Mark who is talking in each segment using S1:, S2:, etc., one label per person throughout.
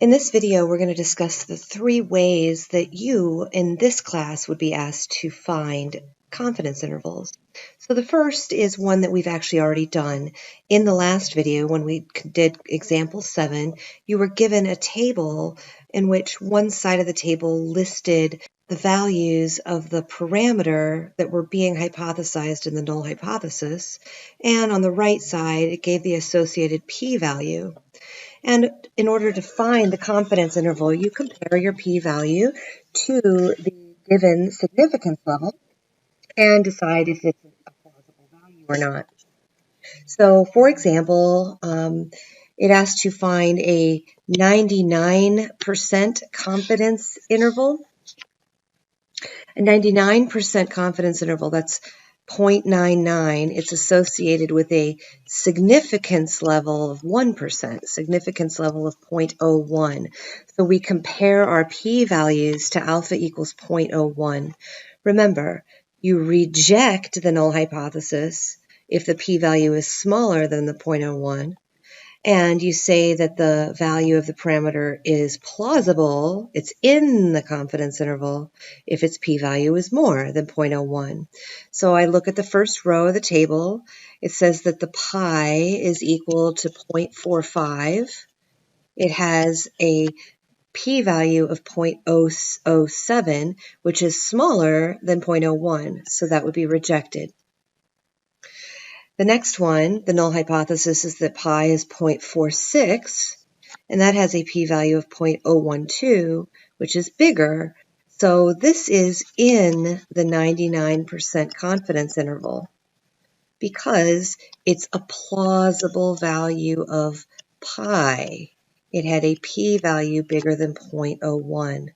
S1: In this video, we're going to discuss the 3 ways that you in this class would be asked to find confidence intervals. So the first is one that we've actually already done. In the last video, when we did example 7, you were given a table in which one side of the table listed the values of the parameter that were being hypothesized in the null hypothesis, and on the right side, it gave the associated p-value. And in order to find the confidence interval, you compare your p-value to the given significance level and decide if it's a plausible value or not. So, for example, it asks to find a 99% confidence interval. A 99% confidence interval, that's 0.99, it's associated with a significance level of 1%, significance level of 0.01. So we compare our p-values to alpha equals 0.01. Remember, you reject the null hypothesis if the p-value is smaller than the 0.01. And you say that the value of the parameter is plausible, it's in the confidence interval, if its p-value is more than 0.01. So I look at the first row of the table. It says that the pi is equal to 0.45. It has a p-value of 0.007, which is smaller than 0.01, so that would be rejected. The next one, the null hypothesis, is that pi is 0.46, and that has a p-value of 0.012, which is bigger. So this is in the 99% confidence interval because it's a plausible value of pi. It had a p-value bigger than 0.01.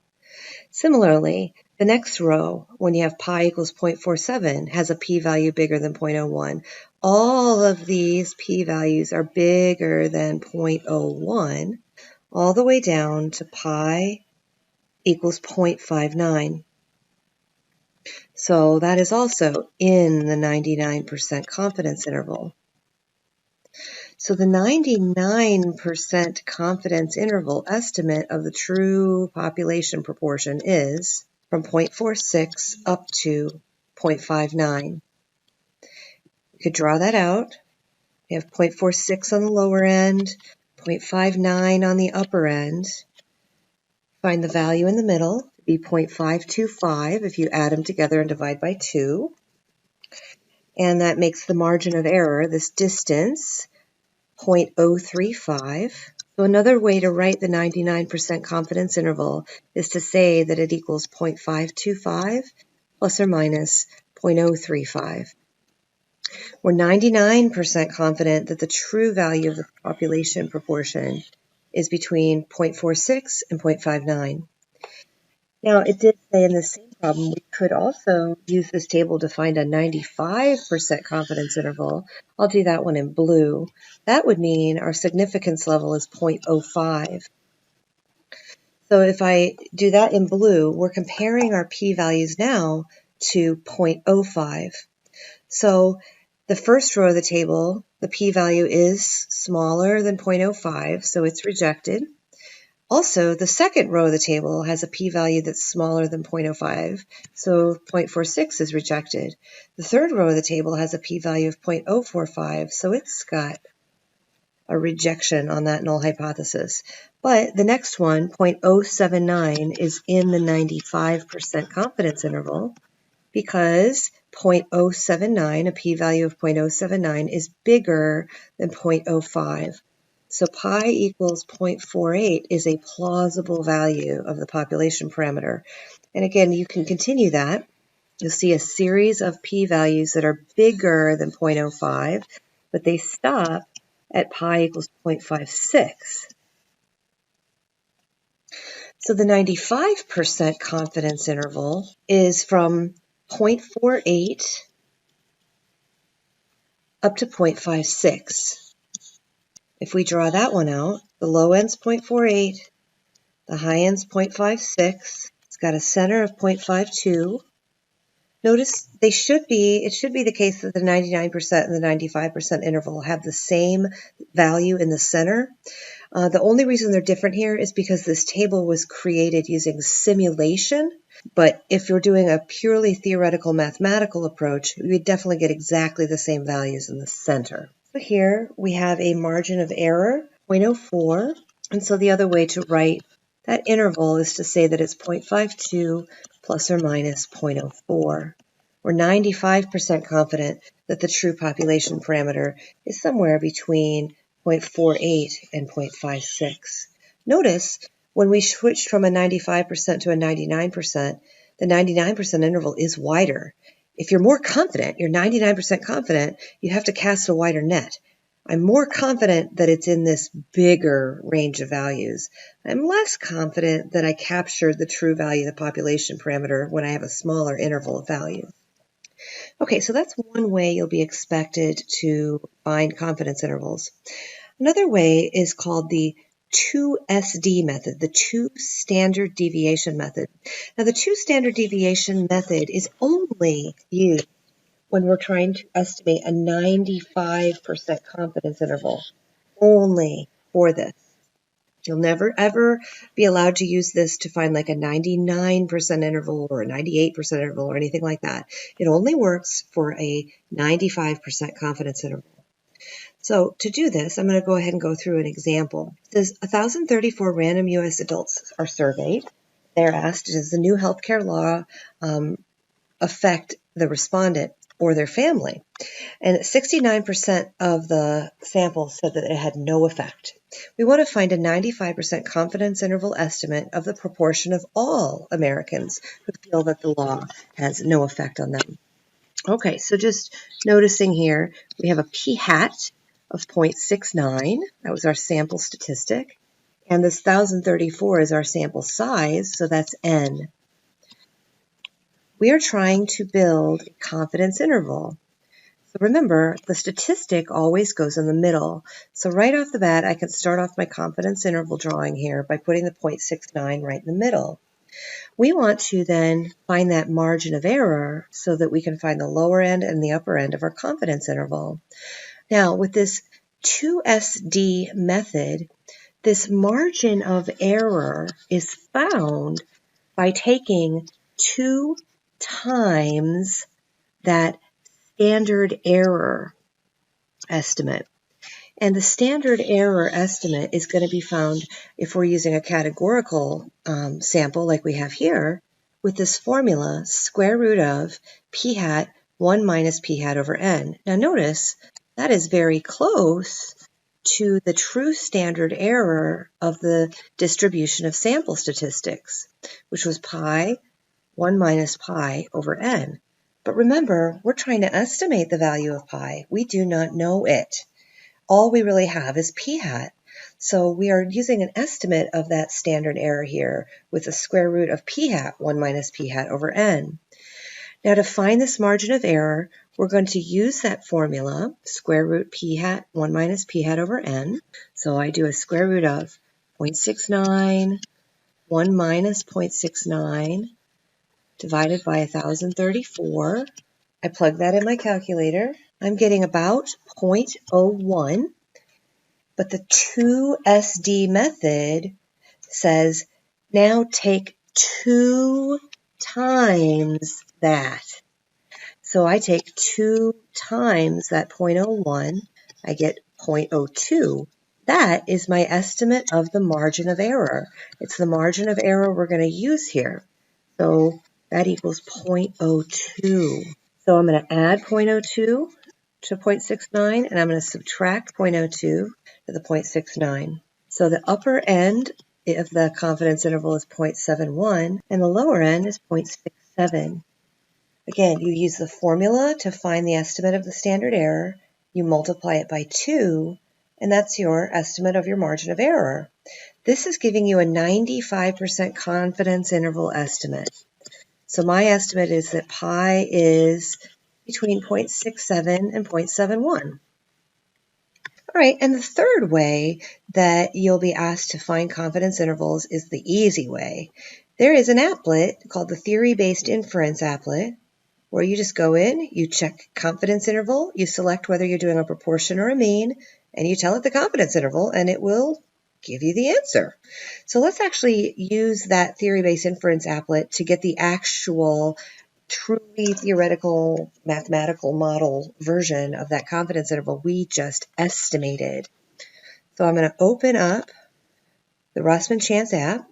S1: Similarly, the next row, when you have pi equals 0.47, has a p-value bigger than 0.01. All of these p-values are bigger than 0.01, all the way down to pi equals 0.59. So that is also in the 99% confidence interval. So the 99% confidence interval estimate of the true population proportion is from 0.46 up to 0.59. You could draw that out. You have 0.46 on the lower end, 0.59 on the upper end. Find the value in the middle, to be 0.525 if you add them together and divide by 2. And that makes the margin of error, this distance, 0.035. So another way to write the 99% confidence interval is to say that it equals 0.525 plus or minus 0.035. We're 99% confident that the true value of the population proportion is between 0.46 and 0.59. Now, it did say in the same problem, we could also use this table to find a 95% confidence interval. I'll do that one in blue. That would mean our significance level is 0.05. So if I do that in blue, we're comparing our p-values now to 0.05. So the first row of the table, the p-value is smaller than 0.05, so it's rejected. Also, the second row of the table has a p-value that's smaller than 0.05, so 0.46 is rejected. The third row of the table has a p-value of 0.045, so it's got a rejection on that null hypothesis. But the next one, 0.079, is in the 95% confidence interval because 0.079, a p-value of 0.079, is bigger than 0.05. So pi equals 0.48 is a plausible value of the population parameter. And again, you can continue that. You'll see a series of p-values that are bigger than 0.05, but they stop at pi equals 0.56. So the 95% confidence interval is from 0.48 up to 0.56. If we draw that one out, the low end's 0.48, the high end's 0.56. It's got a center of 0.52. Notice it should be the case that the 99% and the 95% interval have the same value in the center. The only reason they're different here is because this table was created using simulation. But if you're doing a purely theoretical mathematical approach, you would definitely get exactly the same values in the center. So here we have a margin of error, 0.04. And so the other way to write that interval is to say that it's 0.52 plus or minus 0.04. We're 95% confident that the true population parameter is somewhere between 0.48 and 0.56. Notice when we switched from a 95% to a 99%, the 99% interval is wider. If you're more confident, you're 99% confident, you have to cast a wider net. I'm more confident that it's in this bigger range of values. I'm less confident that I captured the true value of the population parameter when I have a smaller interval of values. Okay, so that's one way you'll be expected to find confidence intervals. Another way is called the 2SD method, the 2 standard deviation method. Now, the 2 standard deviation method is only used when we're trying to estimate a 95% confidence interval, only for this. You'll never, ever be allowed to use this to find like a 99% interval or a 98% interval or anything like that. It only works for a 95% confidence interval. So to do this, I'm going to go ahead and go through an example. It says 1,034 random U.S. adults are surveyed. They're asked, does the new healthcare law affect the respondent or their family? And 69% of the sample said that it had no effect. We want to find a 95% confidence interval estimate of the proportion of all Americans who feel that the law has no effect on them. Okay, so just noticing here, we have a p-hat of 0.69. That was our sample statistic. And this 1,034 is our sample size, so that's n. We are trying to build a confidence interval. So remember, the statistic always goes in the middle. So right off the bat, I can start off my confidence interval drawing here by putting the 0.69 right in the middle. We want to then find that margin of error so that we can find the lower end and the upper end of our confidence interval. Now, with this 2SD method, this margin of error is found by taking 2 times that standard error estimate. And the standard error estimate is going to be found if we're using a categorical sample like we have here with this formula, square root of p-hat 1 minus p-hat over n. Now notice that is very close to the true standard error of the distribution of sample statistics, which was pi 1 minus pi over n. But remember, we're trying to estimate the value of pi. We do not know it. All we really have is p-hat. So we are using an estimate of that standard error here with the square root of p-hat 1 minus p-hat over n. Now to find this margin of error, we're going to use that formula, square root p-hat 1 minus p-hat over n. So I do a square root of 0.69, 1 minus 0.69, divided by 1,034. I plug that in my calculator. I'm getting about 0.01, but the 2SD method says now take 2 times that. So I take 2 times that 0.01, I get 0.02. That is my estimate of the margin of error. It's the margin of error we're going to use here. So that equals 0.02. So I'm going to add 0.02 to 0.69, and I'm going to subtract 0.02 to the 0.69. So the upper end of the confidence interval is 0.71, and the lower end is 0.67. Again, you use the formula to find the estimate of the standard error, you multiply it by 2, and that's your estimate of your margin of error. This is giving you a 95% confidence interval estimate. So my estimate is that pi is between 0.67 and 0.71. All right, and the third way that you'll be asked to find confidence intervals is the easy way. There is an applet called the theory-based inference applet, where you just go in, you check confidence interval, you select whether you're doing a proportion or a mean, and you tell it the confidence interval, and it will give you the answer. So let's actually use that theory-based inference applet to get the actual truly theoretical mathematical model version of that confidence interval we just estimated. So I'm going to open up the Rossmann Chance app.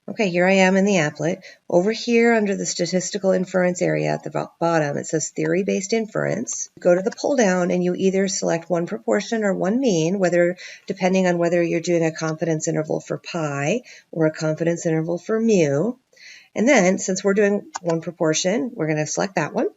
S1: Okay, here I am in the applet. Over here under the statistical inference area at the bottom, it says theory-based inference. Go to the pull down and you either select one proportion or one mean, depending on whether you're doing a confidence interval for pi or a confidence interval for mu. And then, since we're doing one proportion, we're going to select that one.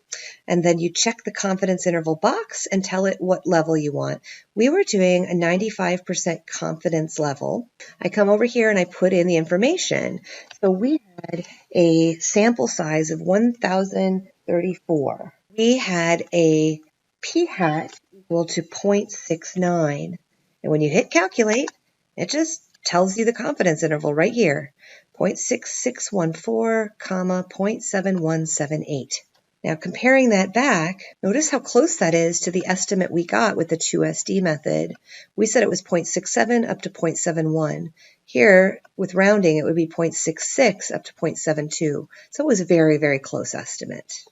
S1: And then you check the confidence interval box and tell it what level you want. We were doing a 95% confidence level. I come over here and I put in the information. So we had a sample size of 1,034. We had a p-hat equal to 0.69. And when you hit calculate, it just tells you the confidence interval right here. 0.6614, 0.7178. Now comparing that back, notice how close that is to the estimate we got with the 2SD method. We said it was 0.67 up to 0.71. Here, with rounding, it would be 0.66 up to 0.72. So it was a very, very close estimate.